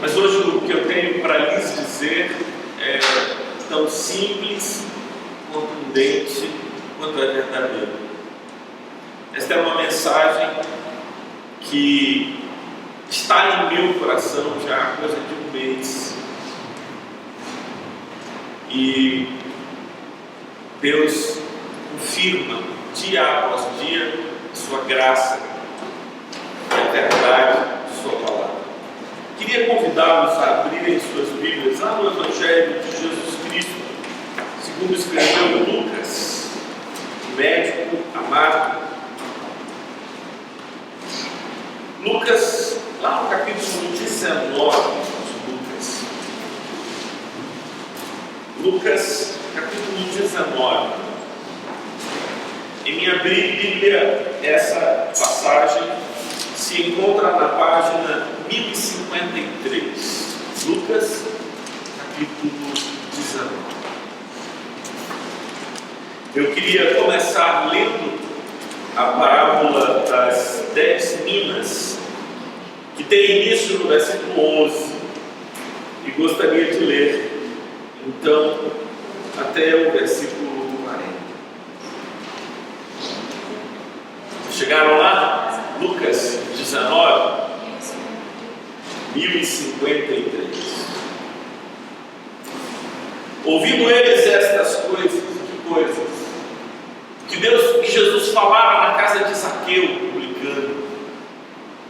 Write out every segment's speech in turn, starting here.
Mas hoje o que eu tenho para lhes dizer é tão simples, contundente quanto é verdadeiro. Esta é uma mensagem que está em meu coração já há coisa de um mês. E Deus confirma dia após dia a sua graça e a verdade de sua palavra. Queria convidá-los a abrirem suas Bíblias lá no Evangelho de Jesus Cristo, segundo escreveu Lucas, o médico amado. Lucas, lá no capítulo 19 de Lucas. Lucas, capítulo 19. Em minha Bíblia, essa passagem se encontra na página 1053. Lucas, capítulo 19. Eu queria começar lendo a parábola das 10 minas, que tem início no versículo 11, e gostaria de ler, então, até o versículo 40. Chegaram lá? Lucas 19, 1053. Ouvindo eles estas coisas, que coisas? Que Jesus falava na casa de Zaqueu, publicano,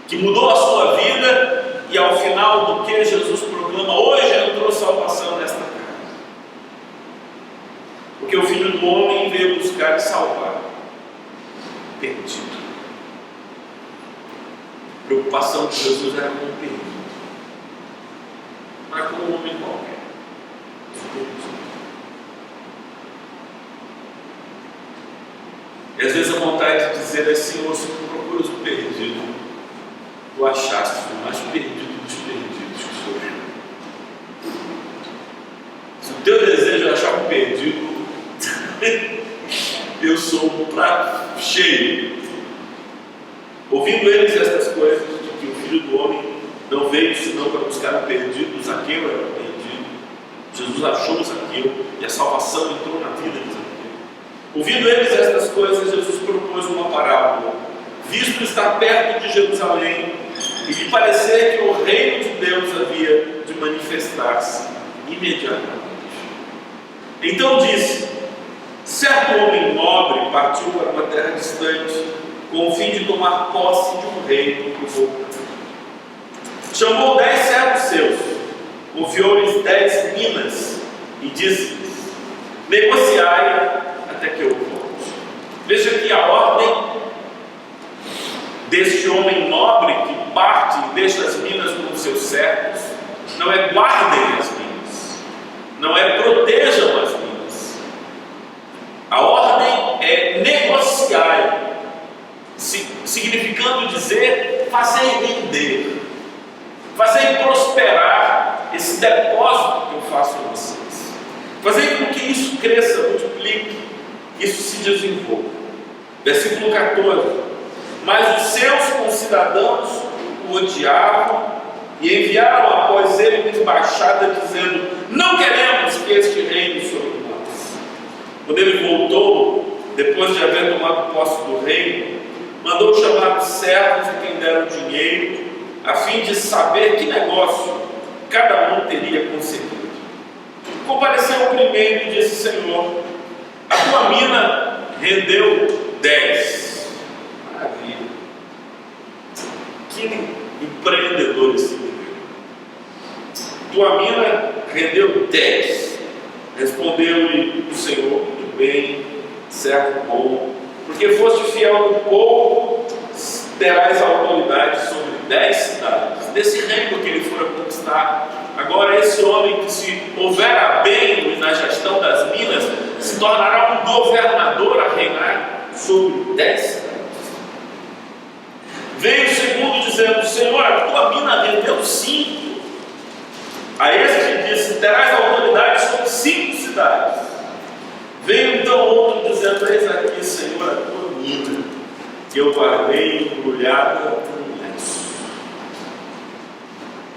que mudou a sua vida, e ao final do que Jesus proclama: hoje entrou salvação nesta casa, porque o Filho do Homem veio buscar e salvar o perdido. A preocupação de Jesus era com o perdido, não era com um homem qualquer, o perdido. E às vezes a vontade de dizer assim: Senhor, se tu procuras o perdido, tu achaste o mais perdido dos perdidos que sou eu. Se o teu desejo é achar um perdido, eu sou um prato cheio. Ouvindo eles estas coisas, de que o Filho do Homem não veio senão para buscar o perdido, Zaqueu era o perdido. Jesus achou Zaqueu e a salvação entrou na vida de Zaqueu. Ouvindo eles estas coisas, Jesus propôs uma parábola, visto estar perto de Jerusalém e lhe parecer que o reino de Deus havia de manifestar-se imediatamente. Então disse: certo homem nobre partiu para uma terra distante, com o fim de tomar posse de um reino que voltaria. Chamou 10 servos seus, confiou-lhes 10 minas e disse-lhes: negociai até que eu volte. Veja que a ordem deste homem nobre que parte e deixa as minas com os seus servos não é guardem as minas, não é protejam as minas. A ordem é negociar, significando dizer fazer render, fazer prosperar esse depósito que eu faço em vocês, fazer com que isso cresça, multiplique, isso se desenvolva. Versículo 14. Mas os seus concidadãos o odiavam e enviaram após ele uma embaixada dizendo: não queremos que este reine sobre nós. Quando ele voltou, depois de haver tomado posse do reino, mandou chamar os servos a quem deram dinheiro, a fim de saber que negócio cada um teria conseguido. Compareceu o primeiro e disse: Senhor, a tua mina rendeu 10. Maravilha. Que empreendedor esse menino. Tua mina rendeu 10. Respondeu-lhe o Senhor: muito bem, servo bom, porque foste fiel no pouco, terás autoridade sobre 10 cidades. Desse reino que ele fora conquistar. Agora esse homem que se houver bem na gestão das minas, se tornará um governador a reinar sobre 10 cidades. Veio o segundo dizendo: Senhor, a tua mina rendeu 5. A esse que disse: terás autoridade sobre 5 cidades. Veio então outro dizendo: eis aqui, Senhor, a tua mina, que eu guardei embrulhada com lenço.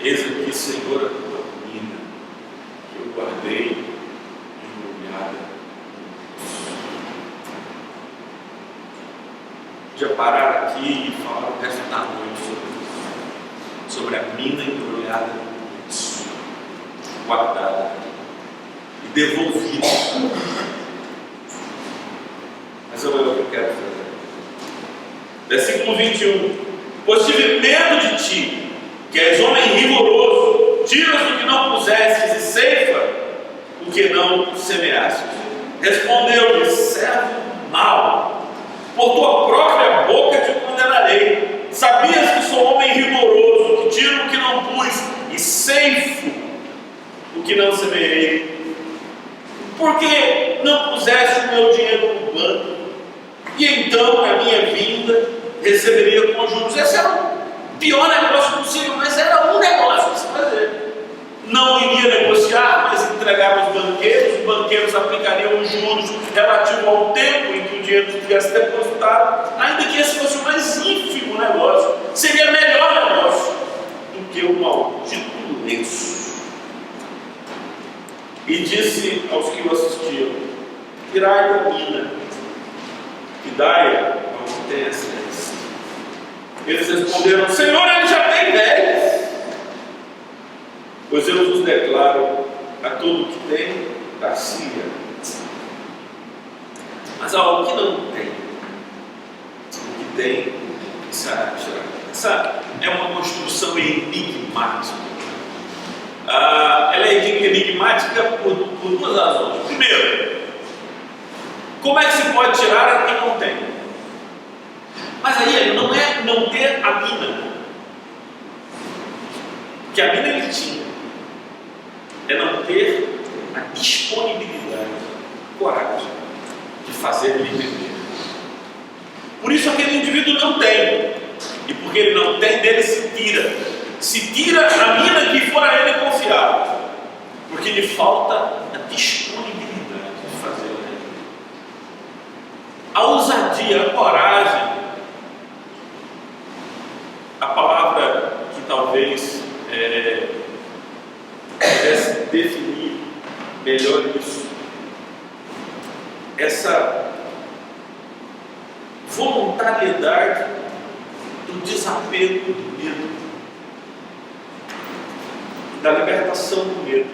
Eis aqui, Senhor, a tua mina, que eu guardei embrulhada. Podia parar aqui e falar o resto da noite sobre a mina embrulhada, guardada e devolvida. Mas é o que eu quero fazer. Versículo 21. Pois tive medo de ti, que és homem rigoroso, tiras o que não pusestes e ceifa o que não semeastes. Respondeu-lhe: servo mau, por tua própria boca te condenarei. Sabias que sou homem rigoroso, que tiro o que não pus e ceifo o que não semeei. Por que não puseste o meu dinheiro no banco? E então a minha vinda receberia com juros. Esse era o pior negócio possível, mas era um negócio de se fazer. Não iria negociar, mas entregar aos banqueiros. Os banqueiros aplicariam os juros relativo ao tempo em que o dinheiro tivesse depositado, ainda que esse fosse o mais ínfimo negócio. Seria melhor negócio do que o maldito lenço. E disse aos que o assistiam: tirai a mina e dai-a ao que tem excelência. Eles responderam: Senhor, ele já tem 10. Pois eu vos declaro: a todo que tem, dar-se-ia. Mas ao que não tem, o que tem será tirado. Essa é uma construção enigmática. Ela é enigmática por duas razões. Primeiro, como é que se pode tirar a quem não tem? Mas aí não é não ter a mina, que a mina ele tinha, é não ter a disponibilidade, coragem de fazer ele entender. Por isso aquele indivíduo não tem, e porque ele não tem, dele se tira a mina que for a ele confiável, porque lhe falta a disponibilidade de fazer ele entender. A ousadia, a coragem, a palavra que talvez pudesse definir melhor isso, essa voluntariedade do desapego do medo, da libertação do medo.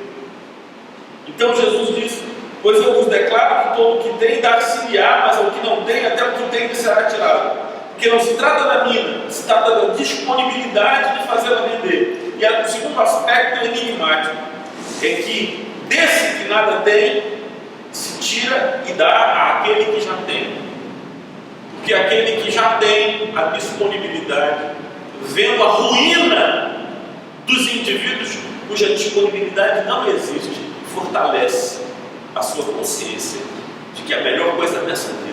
Então Jesus diz: pois eu vos declaro que todo o que tem dar-se-lhe-á, mas o que não tem, até o que tem lhe será tirado. Porque não se trata da mina, se trata da disponibilidade de fazê-la vender. E o segundo aspecto enigmático é que desse que nada tem, se tira e dá àquele que já tem. Porque aquele que já tem a disponibilidade, vendo a ruína dos indivíduos cuja disponibilidade não existe, fortalece a sua consciência de que a melhor coisa nessa vida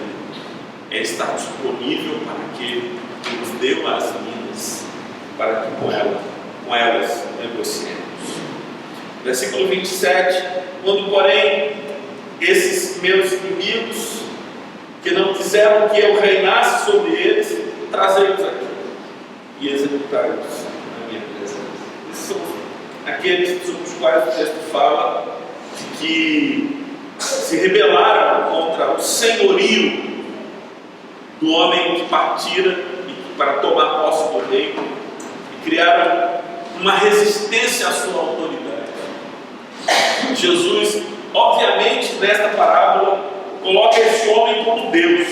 é estar disponível para aquele que nos deu as minas, para que com elas negociemos. Versículo 27: quando, porém, esses meus inimigos, que não quiseram que eu reinasse sobre eles, trazei-os aqui e executai-os na minha presença. Esses são aqueles sobre os quais o texto fala de que se rebelaram contra o senhorio do homem que partira para tomar posse do reino e criaram uma resistência à sua autoridade. Jesus, obviamente, nesta parábola, coloca esse homem como Deus,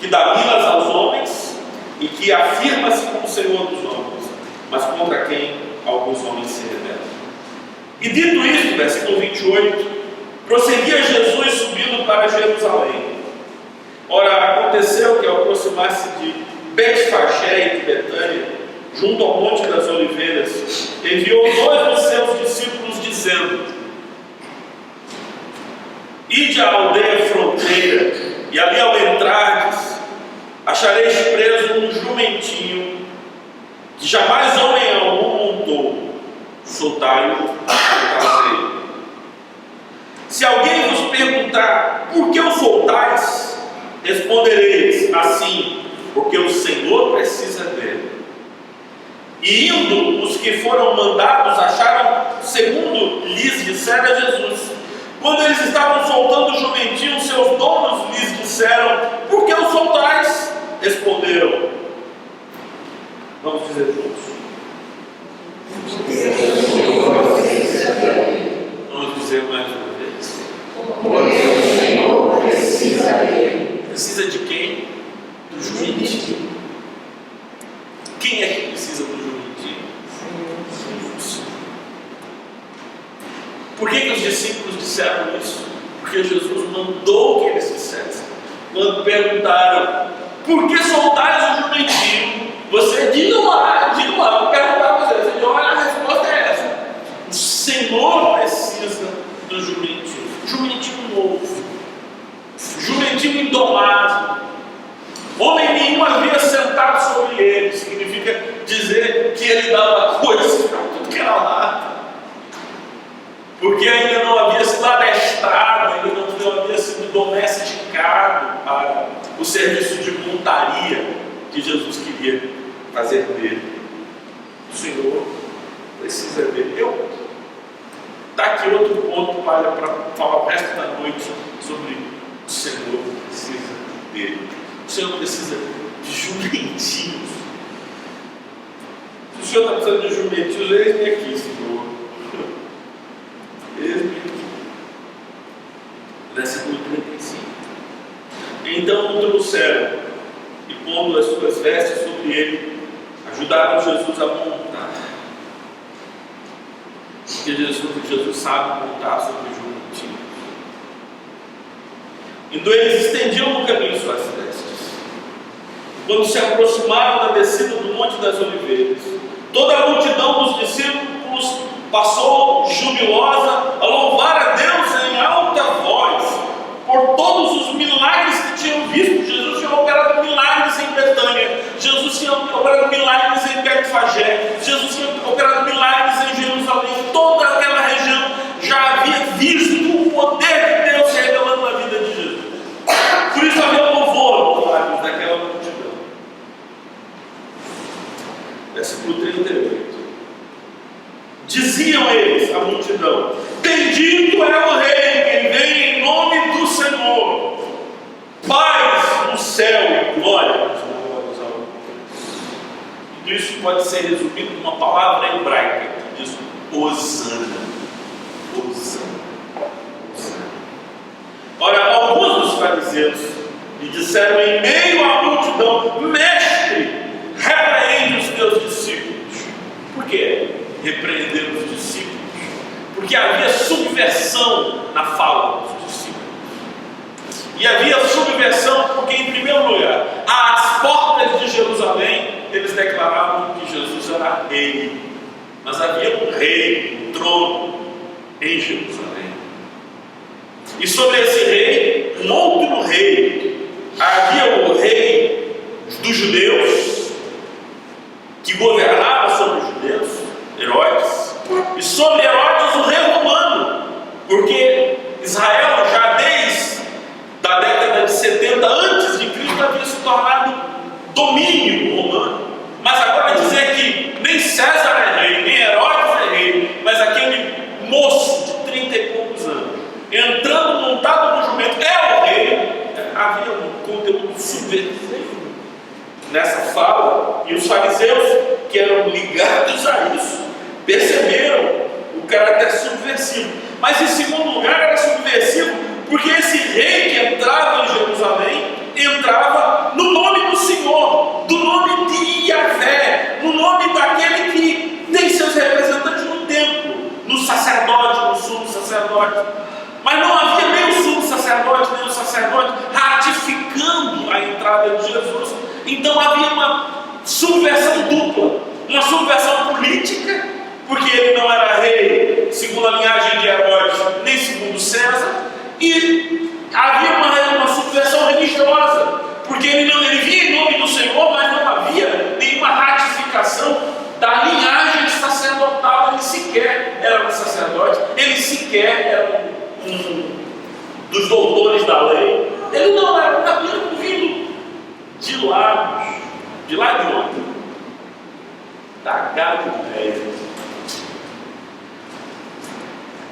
que dá minas aos homens e que afirma-se como Senhor dos homens, mas contra quem alguns homens se rebelam. E dito isto, versículo 28, prosseguia Jesus subindo para Jerusalém. Ora, aconteceu que ao aproximar-se de Betfagé e de Betânia, junto ao Monte das Oliveiras, enviou 2 dos seus discípulos, dizendo: ide à aldeia fronteira, e ali ao entrardes, achareis preso um jumentinho, que jamais homem algum montou. Soltai-o e trazei-o. Se alguém vos perguntar: por que o soltais? Respondereis assim: porque o Senhor precisa dele. E indo, os que foram mandados acharam, segundo lhes dissera Jesus. Quando eles estavam soltando o jumentinho, seus donos lhes disseram: por que o soltais? Responderam. Vamos dizer juntos. Vamos dizer mais uma vez. O Senhor precisa dele. Precisa de quem? Do jumentinho. Quem é que precisa do jumentinho? Por que os discípulos disseram isso? Porque Jesus mandou que eles dissessem. Quando perguntaram: por que soltais o jumentinho? Você diga lá, vou perguntar a vocês. Olha, a resposta é essa: o Senhor precisa do jumentinho. Jumentinho novo, jumentinho indomado. Homem nenhum havia sentado sobre ele. Significa dizer que ele dava coisas para tudo que era lado. Porque ainda não havia sido adestrado, ainda não havia sido domesticado para o serviço de montaria que Jesus queria fazer dele. O Senhor precisa dele. Está aqui outro ponto para falar o resto da noite sobre o Senhor precisa dele. O Senhor precisa de jumentinhos. Se o Senhor está precisando de jumentinhos, eis-me aqui, Senhor. Versículo 35. Então o trouxeram e, pondo as suas vestes sobre ele, ajudaram Jesus a montar. Porque Jesus sabe montar sobre o jumentinho. Então eles estendiam no caminho suas vestes. Quando se aproximaram da descida do Monte das Oliveiras, toda a multidão dos discípulos passou jubilosa a louvar a Deus em alta voz por todos os milagres que tinham visto. Jesus tinha operado milagres em Betânia, Jesus tinha operado milagres em Betfagé, Jesus tinha operado milagres em Jerusalém. Toda aquela região já havia visto o poder de Deus se revelando na vida de Jesus. Por isso havia louvor nos lábios daquela multidão. Versículo 38. Diziam eles, a multidão: bendito é o Rei que vem em nome do Senhor, paz no céu e glória nos louvores ao Deus. Tudo isso pode ser resumido numa palavra hebraica que diz Hosana. Hosana. Hosana. Ora, alguns dos fariseus lhe disseram em meio à multidão: mestre, repreende os teus discípulos. Por quê? Repreender os discípulos, porque havia subversão na fala dos discípulos. E havia subversão porque, em primeiro lugar, às portas de Jerusalém, eles declaravam que Jesus era rei. Mas havia um rei, um trono em Jerusalém. E sobre esse rei, um outro rei. Havia o rei dos judeus, que governava sobre os judeus, Herodes, e sobre Herodes o rei romano, porque Israel já desde a década de 70 antes de Cristo havia se tornado domínio romano. Mas agora dizer que nem César é rei, nem Herodes é rei, mas aquele moço de 30 e poucos anos entrando montado no jumento é o rei. Havia um conteúdo subversivo nessa fala, e os fariseus, que eram ligados a isso, perceberam o caráter subversivo. Mas em segundo lugar, era subversivo porque esse rei que entrava em Jerusalém entrava no nome do Senhor, do nome de Yahvé, no nome daquele que tem seus representantes no templo, no sacerdote, no sumo sacerdote. Mas não havia nem o sumo sacerdote, nem o sacerdote ratificando a entrada de Jesus. Então havia uma subversão dupla, uma subversão política, porque ele não era rei segundo a linhagem de Herodes, nem segundo César, e havia uma subversão religiosa, porque ele vinha em nome do Senhor, mas não havia nenhuma ratificação da linhagem sacerdotal. Ele sequer era um sacerdote, ele sequer era um dos doutores da lei. Ele não era um rabino vindo de lá de onde? da Galileia.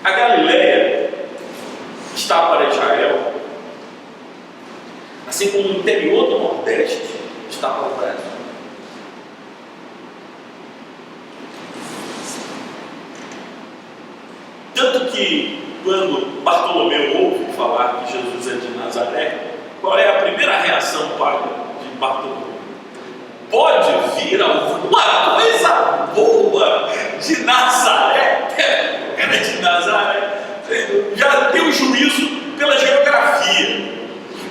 A Galileia está para Israel, assim como o interior do Nordeste está para o Brasil. Tanto que, quando Bartolomeu ouve falar que Jesus é de Nazaré, qual é a primeira reação de Bartolomeu? Pode vir alguma coisa boa de Nazaré? Era de Nazaré. Já tem o juízo pela geografia.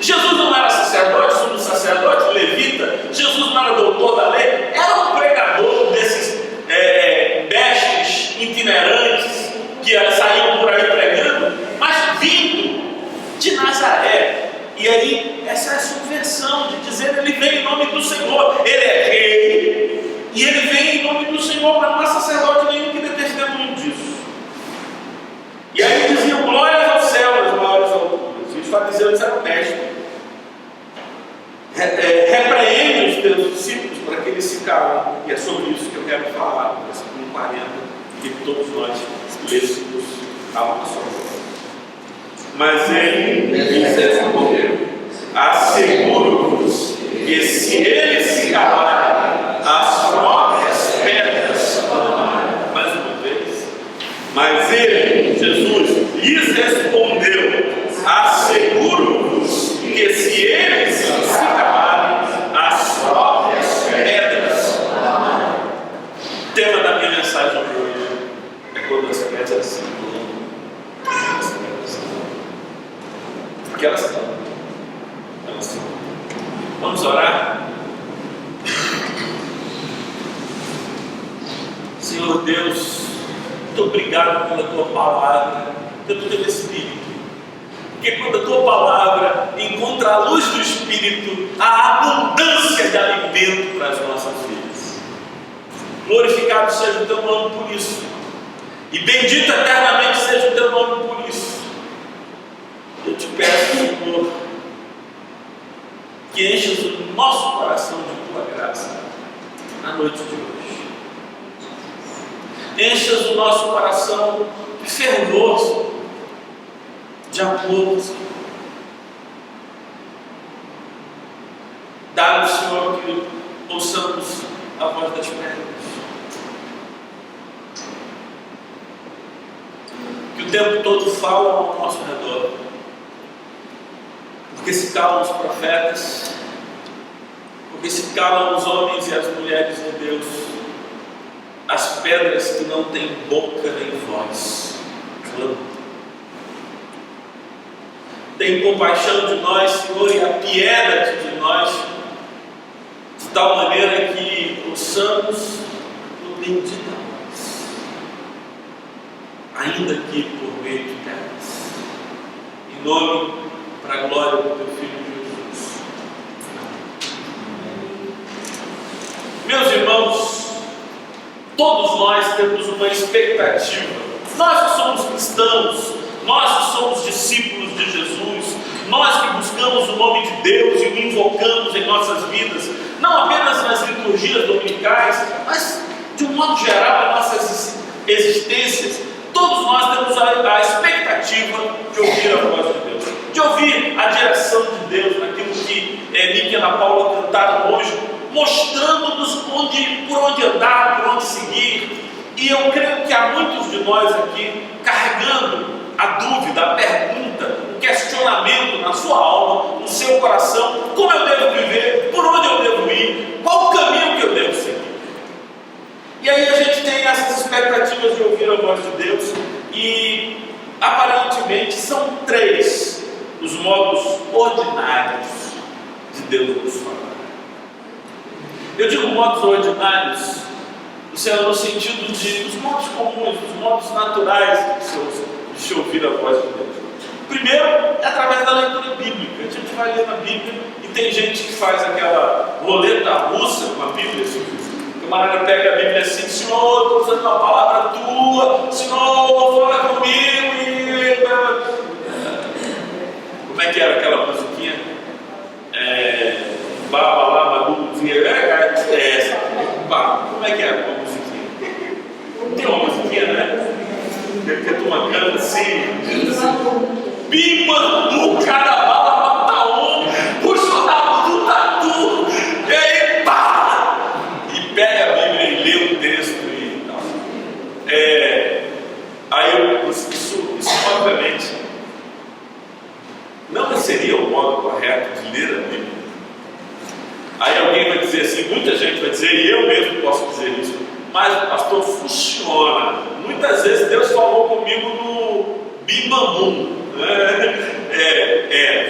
Jesus não era sacerdote, sumo sacerdote, levita. Jesus não era doutor da lei. Era um pregador desses mestres itinerantes que saíam por aí pregando, mas vindo de Nazaré. E aí, essa é a subversão de dizer: ele vem em nome do Senhor, ele é rei, e ele vem em nome do Senhor, mas não há sacerdote nenhum que dê testemunho disso. E aí diziam: glórias ao céu, as maiores alturas. E os fariseus eram mestres. Repreende os teus discípulos para que eles se calem. E é sobre isso que eu quero falar no versículo 40, que todos nós lêssemos a nossa voz. Mas ele lhes respondeu: asseguro-vos que se eles se calarem, as próprias pedras clamarão. Mais uma vez. Mas ele, Jesus, lhes respondeu: asseguro-vos que se eles se calarem, as próprias pedras clamarão. O tema da minha mensagem de hoje é quando as pedras se clamam. Porque elas estão. Vamos orar? Senhor Deus, muito obrigado pela tua palavra, pelo teu Espírito. Porque quando a tua palavra encontra a luz do Espírito, há abundância de alimento para as nossas vidas. Glorificado seja o teu nome por isso. E bendito eternamente seja o teu nome por isso. Eu te peço, Senhor, que enches o nosso coração de tua graça na noite de hoje. Enches o nosso coração de fervor, Senhor, de amor, Senhor. Dá-nos, Senhor, que ouçamos a voz das pedras. Que o tempo todo fala ao nosso redor. Porque se calam os profetas, porque se calam os homens e as mulheres de Deus, as pedras que não têm boca nem voz clamam. Tem compaixão de nós, Senhor, e apieda-te de nós, de tal maneira que ouçamos o bendita voz, ainda que por meio de pedras. Em nome, para a glória do teu Filho Jesus. Meus irmãos, todos nós temos uma expectativa. Nós que somos cristãos, nós que somos discípulos de Jesus, nós que buscamos o nome de Deus e o invocamos em nossas vidas, não apenas nas liturgias dominicais, mas de um modo geral em nossas existências, todos nós temos a expectativa de ouvir a voz de Deus, de ouvir a direção de Deus naquilo que Nick e Ana Paula cantaram hoje, mostrando-nos por onde andar, por onde seguir. E eu creio que há muitos de nós aqui carregando a dúvida, a pergunta, o questionamento na sua alma, no seu coração: como eu devo viver, por onde eu devo ir, qual o caminho que eu devo seguir. E aí a gente tem essas expectativas de ouvir a voz de Deus, e aparentemente são três os modos ordinários de Deus nos falar. Eu digo modos ordinários, no sentido dos modos comuns, dos modos naturais de se ouvir a voz de Deus. Primeiro, é através da leitura bíblica. A gente vai ler na Bíblia e tem gente que faz aquela roleta russa com a Bíblia. O camarada pega a Bíblia assim: Senhor, estou usando uma palavra tua, Senhor, fala comigo. Como é que era aquela musiquinha? Baba lá, Babu, como é que era a musiquinha? Deve ter uma cana assim, diz assim: Bimba do Carabala mata um, puxa o rabo do tatu, e aí pá! E pega a Bíblia e lê o texto e tal. Isso obviamente não seria o modo correto de ler a Bíblia. Aí alguém vai dizer assim, muita gente vai dizer, e eu mesmo posso dizer isso, mas pastor, funciona. Muitas vezes Deus falou comigo no Bimamum.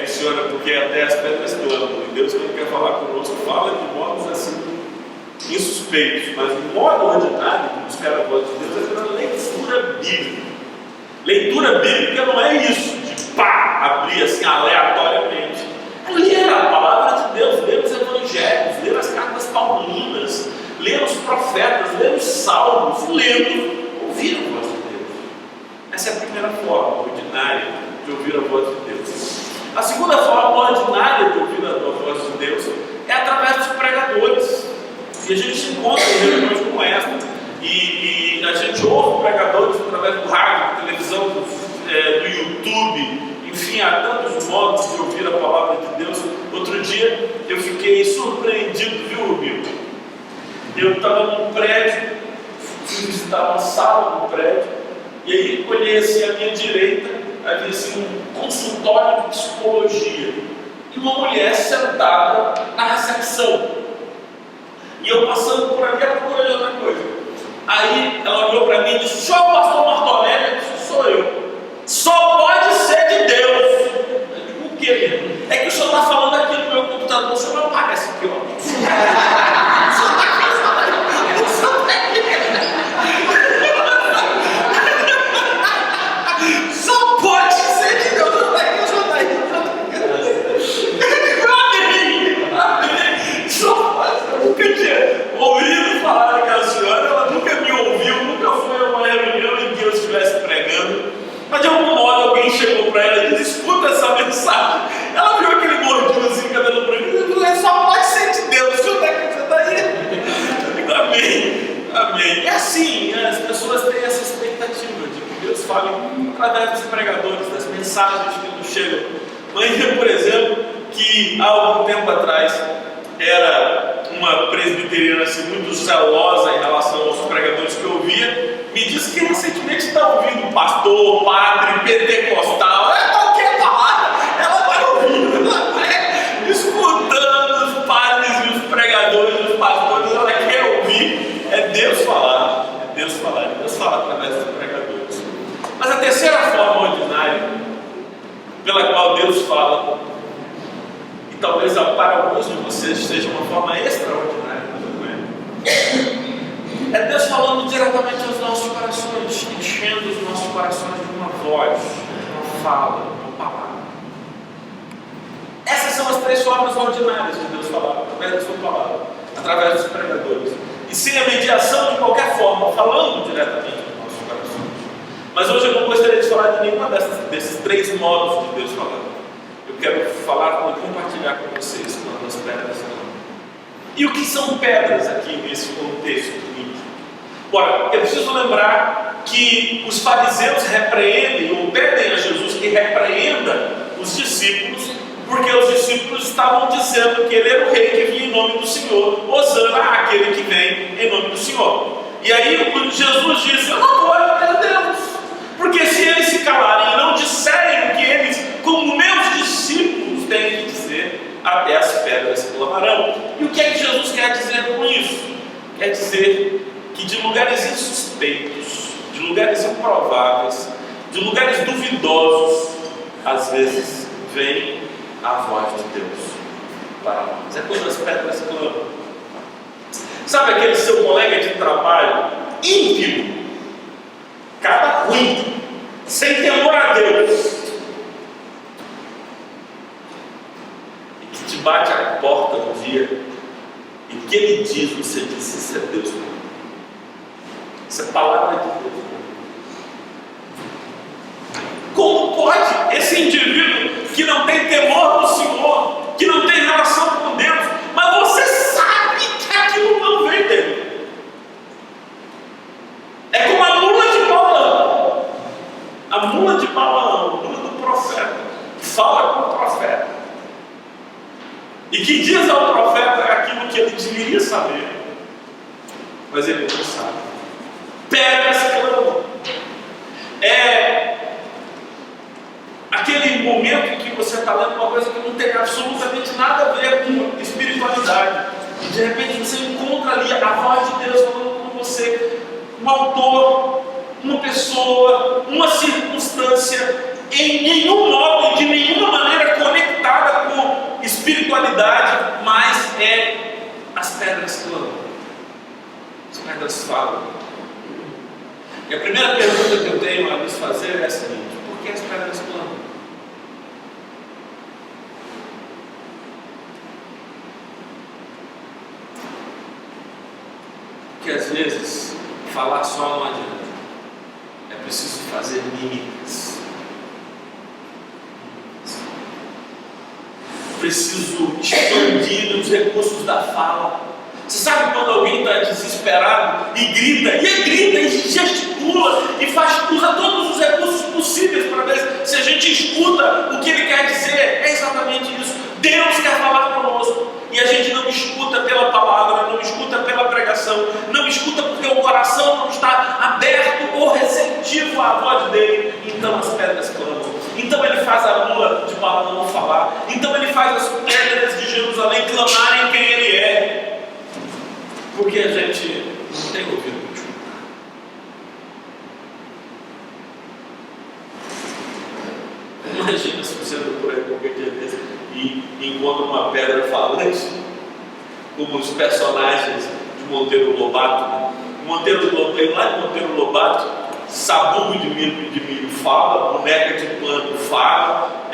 Funciona porque até as pedras clamam. E Deus, quando quer falar conosco, fala de modos assim insuspeitos, mas o modo ordinário de buscar a voz de Deus é pela leitura bíblica. Leitura bíblica não é isso de abrir assim aleatoriamente. É ler a palavra de Deus, ler os evangelhos, ler as cartas paulinas, ler os profetas, ler os salmos, ouvir a voz de Deus. Essa é a primeira forma ordinária de ouvir a voz de Deus. A segunda forma ordinária de ouvir a voz de Deus é através dos pregadores. E a gente se encontra em reuniões como esta, e a gente ouve pregadores através do rádio, da televisão, do YouTube, enfim, há tantos modos de ouvir a palavra de Deus. Outro dia eu fiquei surpreendido, viu, Rubinho? Eu estava num prédio, fui visitar uma sala no prédio, e aí olhei assim à minha direita, havia assim um consultório de psicologia, e uma mulher sentada na recepção. E eu passando por ali à procura de outra coisa. Aí ela olhou para mim e disse: "Senhor pastor Martorelli?" Eu disse: "Sou eu." "Só pode ser de Deus." Eu digo: "O quê? É que o senhor está falando aqui no meu computador, o senhor não aparece aqui, ó." Só pode ser de Deus. Eu nunca tinha ouvido falar daquela senhora, ela nunca me ouviu, nunca foi a uma reunião em que eu estivesse pregando, mas de algum modo alguém chegou para ela e disse: "Escuta essa mensagem." Ela viu aquele gordinho assim, cabelo branco, e disse: "Só pode ser de Deus." "Você está aí?" Eu digo: "Amém, amém." É assim, as pessoas têm essa expectativa de que Deus fale através dos pregadores, das mensagens que nos chegam. Mãe, por exemplo, que há algum tempo atrás era uma presbiteriana assim, muito zelosa em relação aos pregadores que eu ouvia, me disse que recentemente está ouvindo pastor, padre, pentecostal, qualquer palavra, ela vai ouvindo, ela vai escutando os padres e os pregadores, os pastores, ela quer ouvir. É Deus falar, Deus fala através dos pregadores. Mas a terceira forma ordinária pela qual Deus fala, e talvez para alguns de vocês seja uma forma extraordinária, mas não é Deus falando diretamente aos nossos corações, enchendo os nossos corações de uma voz, uma fala, uma palavra. Essas são as três formas ordinárias de Deus falar, através da sua palavra, através dos pregadores, e sem a mediação de qualquer forma, falando diretamente aos nossos corações. Mas hoje eu não gostaria de falar de nenhuma desses três modos de Deus falar. Eu quero falar, compartilhar com vocês quando as pedras clamam. E o que são pedras aqui nesse contexto? Ora, eu preciso lembrar que os fariseus repreendem ou pedem a Jesus que repreenda os discípulos, porque os discípulos estavam dizendo que ele era o rei que vinha em nome do Senhor, hosana àquele que vem em nome do Senhor. E aí Jesus disse: "Eu não vou repreender Deus, porque se eles se calarem e não disserem o que eles, como meus discípulos, têm que dizer, até as pedras clamarão." E o que é que Jesus quer dizer com isso? Quer dizer que de lugares insuspeitos, de lugares improváveis, de lugares duvidosos, às vezes vem a voz de Deus para nós. É quando as pedras clamam. Sabe aquele seu colega de trabalho ímpio, cara ruim, sem temor a Deus, e que te bate a porta um dia, e que ele diz, você diz: "Isso é Deus para mim. Isso é palavra de Deus." Como pode esse indivíduo que não tem temor do Senhor, que não tem relação com Deus, mas você sabe que aquilo não vem dele? É como a mula de Paulão. Balaão, do profeta, que fala com o profeta, e que diz ao profeta aquilo que ele deveria saber, mas ele não sabe. Pedras clamam. É aquele momento em que você está lendo uma coisa que não tem absolutamente nada a ver com espiritualidade, e de repente você encontra ali a voz de Deus falando com você, um autor, uma pessoa, uma circunstância, em nenhum modo, de nenhuma maneira conectada com espiritualidade, mas as pedras clamam, as pedras falam. E a primeira pergunta que eu tenho a lhes fazer é a seguinte: por que as pedras clamam? Porque às vezes falar só não adianta, é preciso fazer mímicas, preciso expandir os recursos da fala. Você sabe quando alguém está desesperado e grita e gesticula e usa todos os recursos possíveis para ver se a gente escuta o que ele quer dizer? É exatamente isso. Deus quer falar conosco e a gente não escuta pela palavra, não escuta pela pregação, não escuta porque o coração não está aberto ou receptivo à voz dele. Então as pedras clamam. Então ele faz a lua de Balaão falar. Então ele faz as pedras de Jerusalém clamarem quem ele é. Porque a gente não tem ouvido de escutar. Imagina se você anda por aí qualquer dia desse e encontra uma pedra falante, como os personagens de Monteiro Lobato. Lá de Monteiro Lobato, sabugo de milho fala, boneca de pano fala,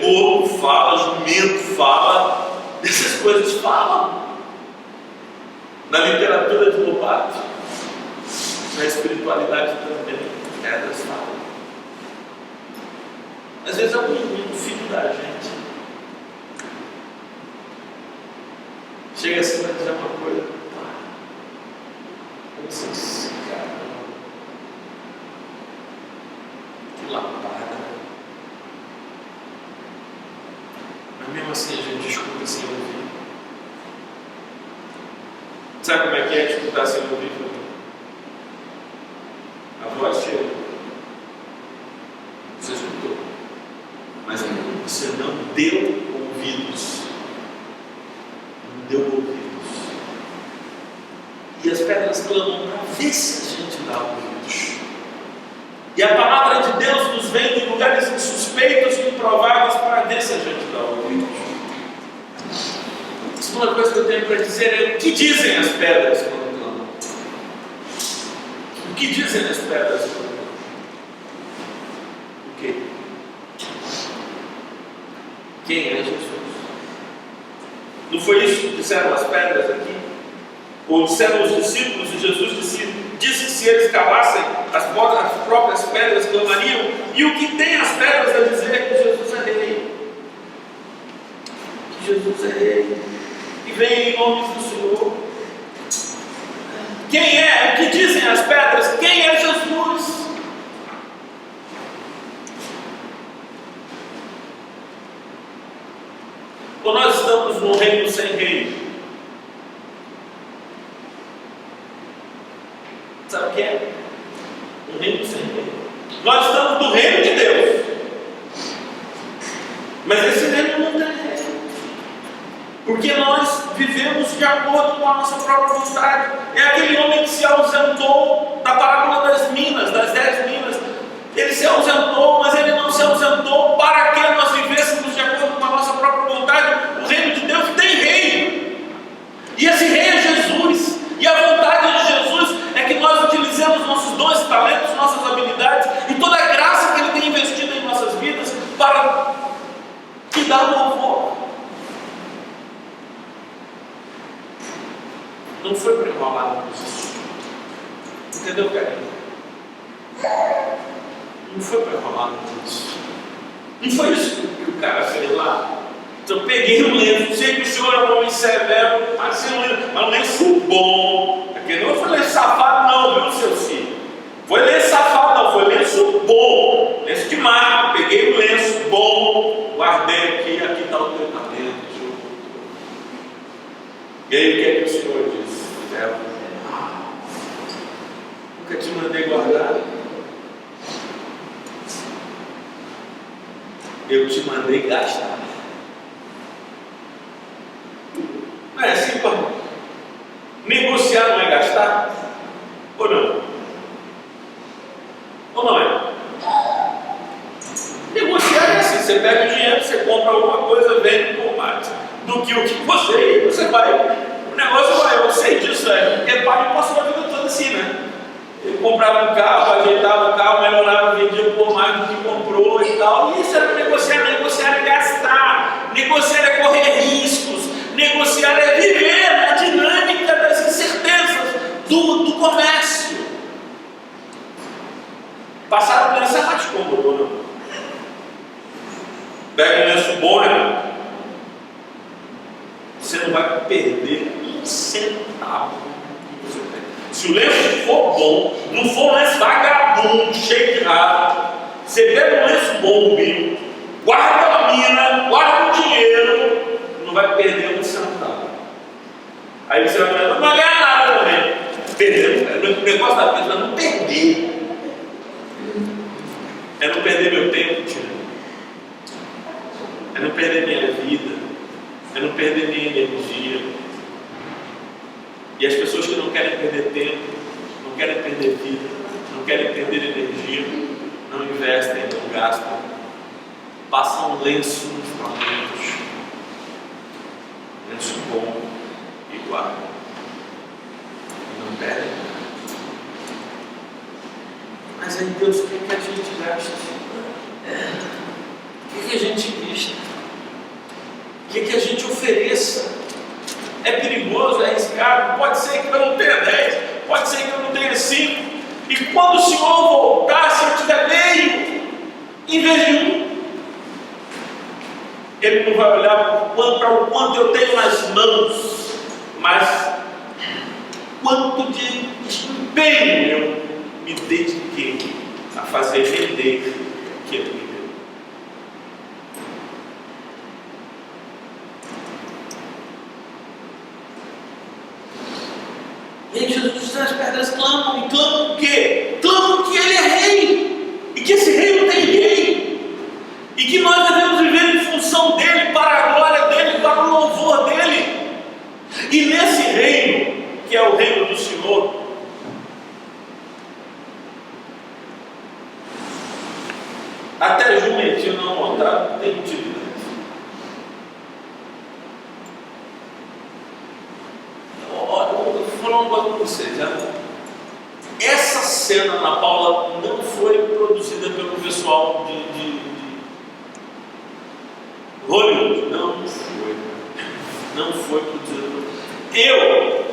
porco fala, jumento fala, essas coisas falam. Na literatura de Lobato, na espiritualidade também, pedras falam. Às vezes é um filho da gente. Chega assim para dizer uma coisa, como assim, cara, que lapada. Mas mesmo assim a gente escuta sem ouvir. Sabe como é que é escutar sem ouvir? A voz chega. Você escutou, mas você não deu ouvidos. Não deu ouvidos. E as pedras clamam para ver se a gente dá ouvidos. E a palavra de Deus nos vem de lugares insuspeitos e improváveis para ver se a gente dá ouvidos. A segunda coisa que eu tenho para dizer é o que dizem as pedras quando clamam. O que dizem as pedras quando clamam? O quê? Quem é Jesus? Não foi isso que disseram as pedras aqui? Ou disseram os discípulos e Jesus disse que se eles calassem, as próprias pedras clamariam. E o que tem as pedras a dizer é que Jesus é rei. Que Jesus é rei. E vem em nome do Senhor. Quem é? O que dizem as pedras? Quem é Jesus? Ou nós estamos num reino sem rei? Sabe o que é? Um reino sem rei. Nós estamos no reino de Deus, mas esse reino não tem rei, porque nós vivemos de acordo com a nossa própria vontade. É aquele homem que se ausentou da parábola das minas, das 10 minas. Ele se ausentou, mas ele não se ausentou para que nós vivêssemos de acordo com a nossa própria vontade. O reino de Deus tem rei, e esse rei é Jesus. E a vontade de Jesus é que nós utilizemos nossos dons, talentos, nossas habilidades e toda a graça que Ele tem investido em nossas vidas para te dar louvor. Não foi para enrolar no Jesus. Entendeu, carinho? Não foi para enrolar no Jesus. Não foi isso que o cara fez lá. Então eu peguei um lenço, sei que o senhor é um homem severo, mas um lenço bom. Porque não foi lenço safado não, viu, seu filho? Foi lenço safado não, foi lenço bom, lenço de marca. guardei aqui está o teu talento. E aí o que é que o Senhor disse? Nunca te mandei guardar. Eu te mandei gastar. Não é assim, pô? Negociar não é gastar? Ou não? Ou não é? Negociar é assim, você pega o dinheiro, você compra alguma coisa, vende por mais do que o que você vai. O negócio vai, eu sei disso, porque pai passou a vida toda assim, né? Ele comprava um carro, ajeitava o carro, melhorava, vendia por mais do que comprou e tal. E isso era negociar. Negociar é gastar, negociar é correr riscos, negociar é viver a dinâmica das incertezas do comércio. Passaram por essa parte cômoda, não? Pega um lenço bom, né? Você não vai perder um centavo. Se o lenço for bom, não for um lenço vagabundo, cheio de rabo, você pega um lenço bom, bico, guarda a mina, guarda o dinheiro, não vai perder um centavo. Aí você vai falar, não vai ganhar nada também. Perder, o negócio da vida é não perder. É não perder meu tempo, tio. É não perder minha vida. É não perder minha energia. E as pessoas que não querem perder tempo, não querem perder vida, não querem perder energia, não investem, não gastam, passam lenço nos momentos, lenço bom e guardam. E não perdem. Mas aí Deus quer que a gente gaste. O que a gente vista? O que a gente ofereça? É perigoso, é arriscado, pode ser que eu não tenha 10, pode ser que eu não tenha 5. E quando o Senhor voltar, se eu tiver meio, em vez de um, Ele não vai olhar para o quanto eu tenho nas mãos, mas quanto de empenho eu me dediquei a fazer render o que Ele me deu. E aí Jesus diz, as pedras clamam, e clamam o quê? Clamam que Ele é rei, e que esse rei não tem rei, e que nós devemos viver em função dEle, para a glória dEle, para o louvor dEle. E nesse reino, que é o reino do Senhor, até jumentinho não montado tem utilidade. Vou falar uma coisa para vocês, né? Essa cena na Paula não foi produzida pelo pessoal de Hollywood, não foi produzida eu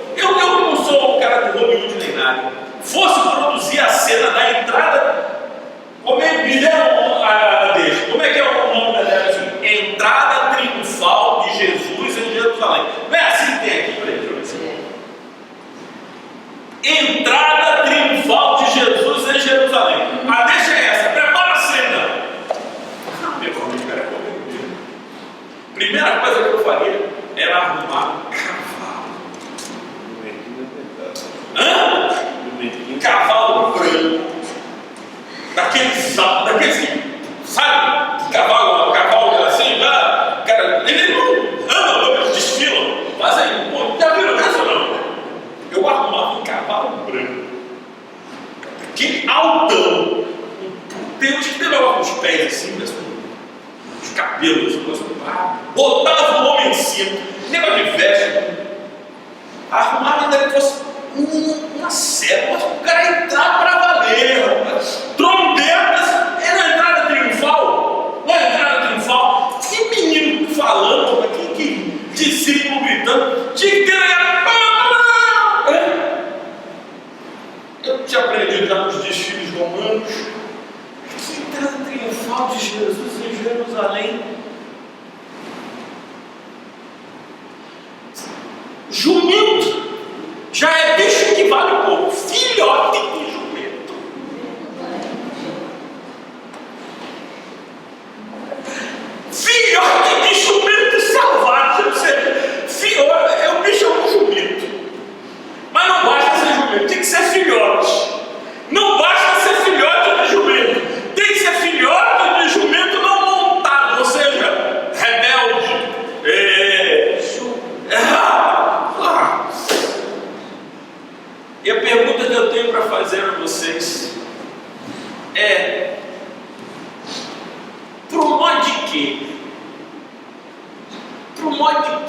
não sou um cara de Hollywood nem nada, fosse produzir a cena da entrada, como é que me deram deixa, como é que é o nome dela assim? Entrada triunfal de Jesus em Jerusalém, não é assim que tem aqui para ele? Entrada triunfal de Jesus em Jerusalém. A deixa é essa, prepara a cena. Meu amigo, era comigo. Primeira coisa que eu faria era arrumar um cavalo. Cavalo branco. Daqueles, sabe? Cavalo assim, cara, ele não anda, eles desfilam. Mas aí, pô, já viram essa ou não? Eu arrumava um cavalo branco, aquele altão, tem uns que tem negócio com os pés assim, os cabelos, botava o homem em cima, negócio de veste, arrumava ainda que fosse uma cela, o cara entrar para valer, trombetas, era a entrada triunfal, não é a entrada triunfal, que menino falando, que discípulo gritando, tinha que ter. Eu tinha aprendido já nos desfiles romanos que entrada triunfal de Jesus em Jerusalém. Jumento já é bicho que vale pouco, filhote de jumento. Filhote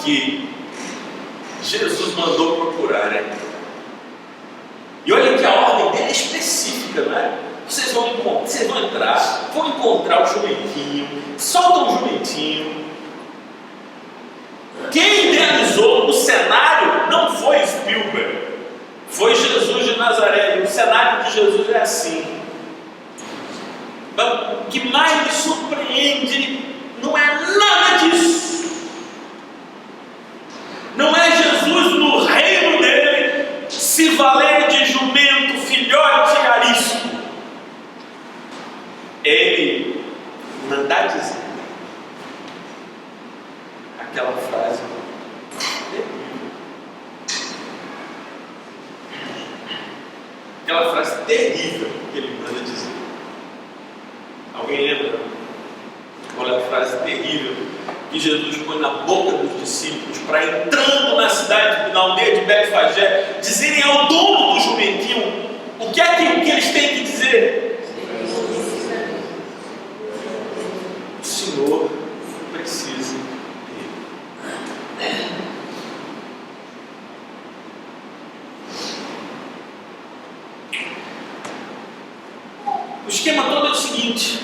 que Jesus mandou procurarem. E olha que a ordem dele é específica, não é? Vocês vão entrar, vão encontrar o jumentinho, soltam o jumentinho. Quem idealizou o cenário não foi Spielberg, foi Jesus de Nazaré. E o cenário de Jesus é assim. Mas o que mais me surpreende não é nada disso. Não é Jesus no reino dele se valer de jumento, filhote arisco. Ele mandar dizer aquela frase terrível. Aquela frase terrível que ele manda dizer. Alguém lembra? Olha a frase terrível que Jesus põe na boca dos discípulos para, entrando na cidade, na aldeia de Betfagé, dizerem ao dono do jumentinho o que é que eles têm que dizer. O Senhor precisa dele. O esquema todo é o seguinte: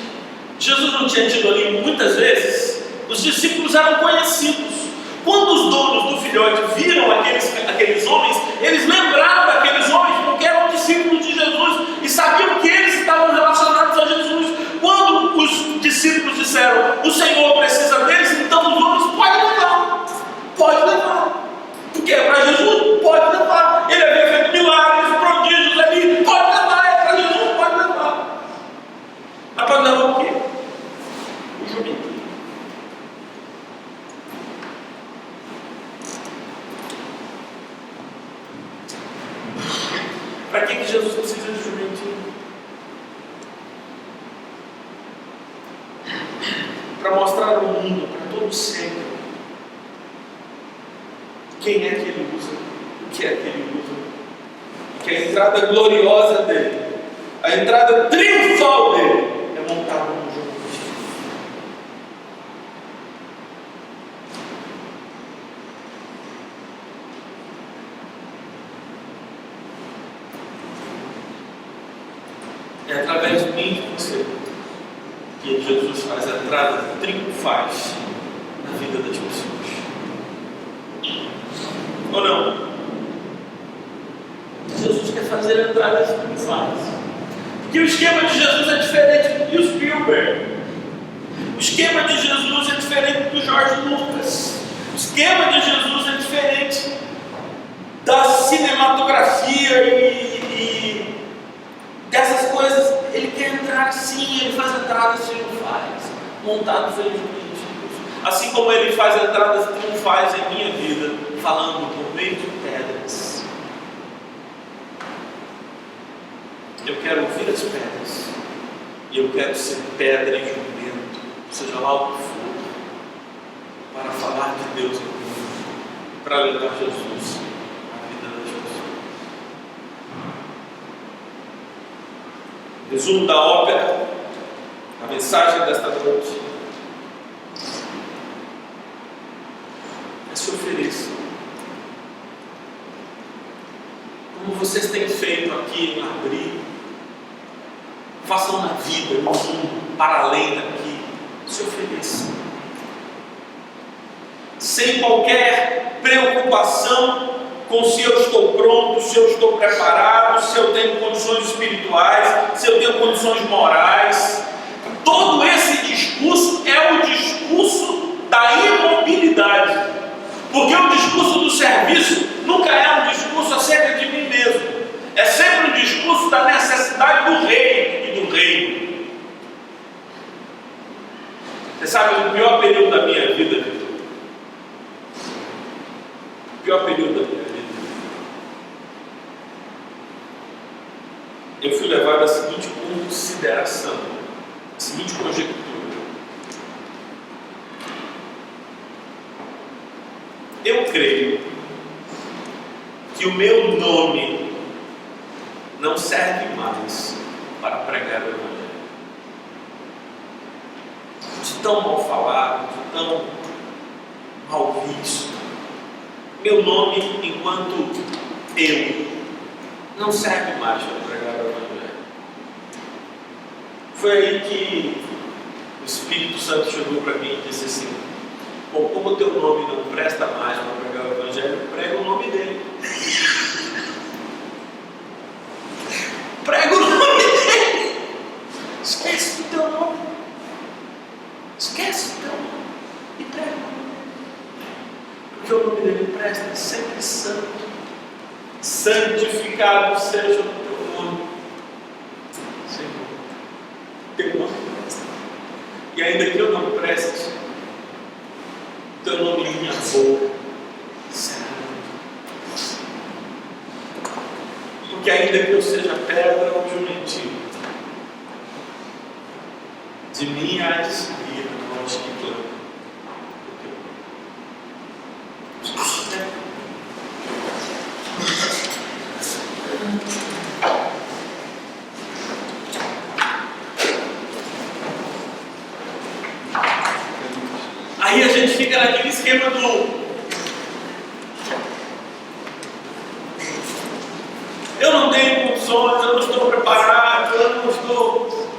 Jesus não tinha tido ali muitas vezes, os discípulos eram conhecidos. Quando os donos do filhote viram aqueles homens, eles lembraram daqueles homens porque eram discípulos de Jesus e sabiam que eles estavam relacionados a Jesus. Quando os discípulos disseram, o Senhor precisa deles, então os homens pode levar, porque é para Jesus, pode levar. Ele havia feito milagres, prodígios ali, pode levar, é para Jesus, pode levar. Mas pode levar o quê? O jumentinho. Para que Jesus precisa de jumentinho? Para mostrar ao mundo, para todo sempre, quem é que ele usa, o que é que ele usa, que a entrada gloriosa dele, a entrada triunfal dele, é montada num jumentinho. É através de mim e de você que Jesus faz a entrada triunfais na vida das pessoas. Ou não? Jesus quer fazer entradas triunfais. Porque o esquema de Jesus é diferente do Spielberg. O esquema de Jesus é diferente do George Lucas. O esquema de Jesus é diferente da cinematografia e dessas coisas. Ele quer entrar sim, ele faz entradas triunfais, montados em jumentinhos. Assim como ele faz entradas triunfais em minha vida, falando por meio de pedras. Eu quero ouvir as pedras, e eu quero ser pedra e jumento, seja lá o que for, para falar de Deus em mim, para levar Jesus à vida das pessoas. Resumo da ópera, a mensagem desta noite é: se ofereçam. Como vocês têm feito aqui em Abril, façam na vida, no mundo, para além daqui. Se ofereçam. Sem qualquer preocupação com se eu estou pronto, se eu estou preparado, se eu tenho condições espirituais, se eu tenho condições morais. Todo esse discurso é o discurso da imobilidade. Porque o discurso do serviço nunca é um discurso acerca de mim mesmo. É sempre um discurso da necessidade do rei e do reino. Você sabe, o pior período da minha vida, o pior período da minha vida, eu fui levado à seguinte consideração, à seguinte conjectura. Eu creio que o meu nome não serve mais para pregar o Evangelho. De tão mal falado, de tão mal visto, meu nome enquanto eu não serve mais para pregar o Evangelho. Foi aí que o Espírito Santo chegou para mim e disse assim: bom, como o teu nome não presta mais para pregar o Evangelho, prega o nome dele. Prega o nome dele. Esquece do teu nome. Esquece do teu nome e prega o nome dele. Porque o nome dele presta, é sempre santo. Santificado seja o teu nome. Senhor, teu nome presta. E ainda que eu não preste, teu nome em minha boca será. Porque ainda que eu seja pedra ou jumentinho, de mim há de seguir a voz que clama. Aí a gente fica naquele esquema do eu não tenho condições, eu não estou preparado, eu não estou.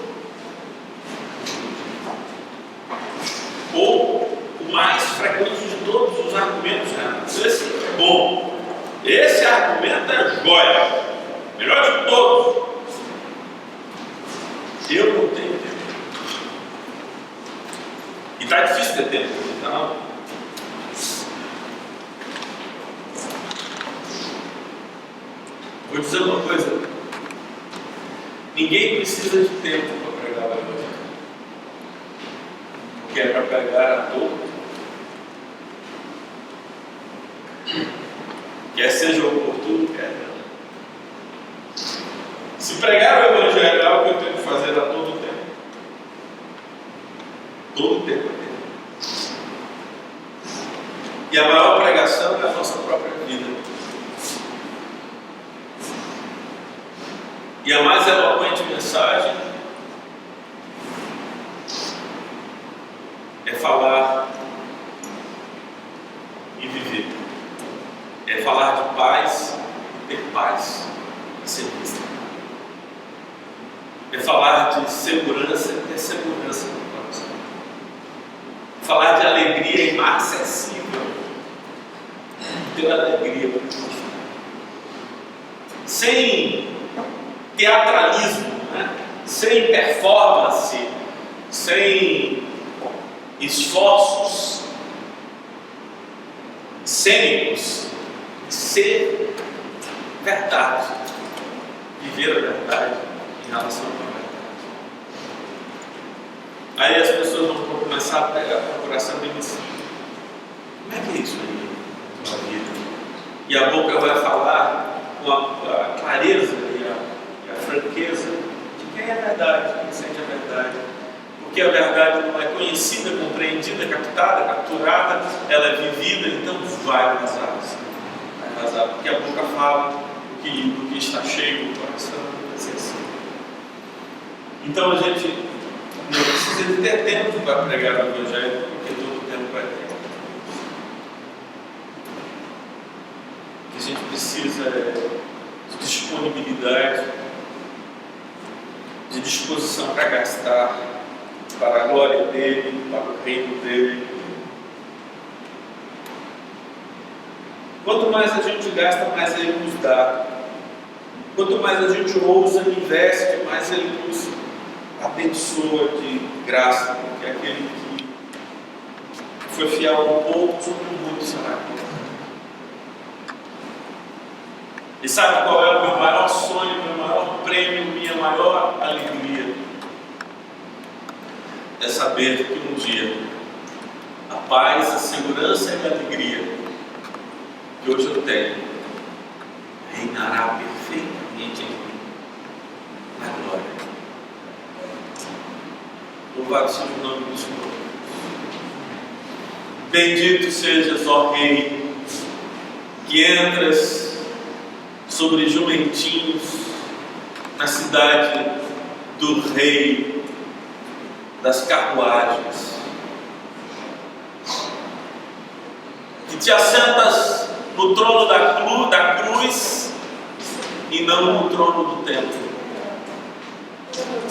Ou o mais frequente de todos os argumentos, né? Esse é bom. Esse argumento é joia. Melhor de todos. Eu não tenho tempo. E está difícil ter tempo. Então, vou dizer uma coisa: ninguém precisa de tempo para pregar o Evangelho, porque é para pregar a todos, quer seja oportuno, quer não. Se pregar o Evangelho é algo que eu tenho que fazer a todo tempo, todo tempo é tempo. E a maior pregação é a nossa própria vida. E a mais eloquente mensagem é falar e viver. É falar de paz e ter paz e ser cristão. É falar de segurança e ter segurança no coração. Falar de alegria inacessível. Ter alegria para Cristo. Sem teatralismo, né? Sem performance, sem esforços cênicos, ser verdade, viver a verdade em relação à verdade. Aí as pessoas vão começar a procurar saber isso. Como é que é isso aí na tua vida? E a boca vai falar com a clareza e a franqueza de quem é a verdade, quem sente a verdade. Porque a verdade não é conhecida, compreendida, captada, capturada, ela é vivida, então vai vazar. Vai vazar, porque a boca fala do que está cheio do coração, é sensível. Então a gente não precisa de ter tempo para pregar o Evangelho, porque todo tempo vai ter. O que a gente precisa é de disponibilidade, de disposição para gastar, para a glória dele, para o reino dele. Quanto mais a gente gasta, mais ele nos dá. Quanto mais a gente ousa e investe, mais ele nos abençoa de graça, porque aquele que foi fiel um pouco, sobre um muito será. E sabe qual é o meu maior sonho, meu maior prêmio, minha maior alegria? É saber que um dia a paz, a segurança e a alegria que hoje eu tenho reinará perfeitamente em mim, na glória. Louvado seja o nome do Senhor. Bendito sejas, ó Rei, que entras sobre jumentinhos na cidade do Rei das carruagens, que te assentas no trono da cruz e não no trono do templo.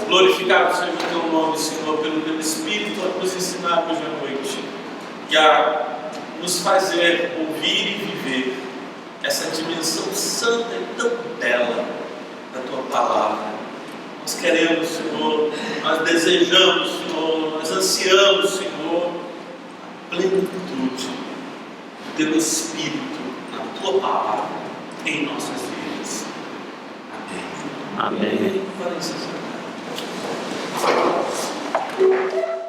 Glorificado seja o teu nome, Senhor, pelo teu Espírito a nos ensinar hoje à noite e a nos fazer ouvir e viver essa dimensão santa e tão bela da tua palavra. Nós queremos, Senhor, nós desejamos, Senhor, nós ansiamos, Senhor, a plenitude do teu Espírito na tua palavra em nossas vidas. Amém. Amém. Amém.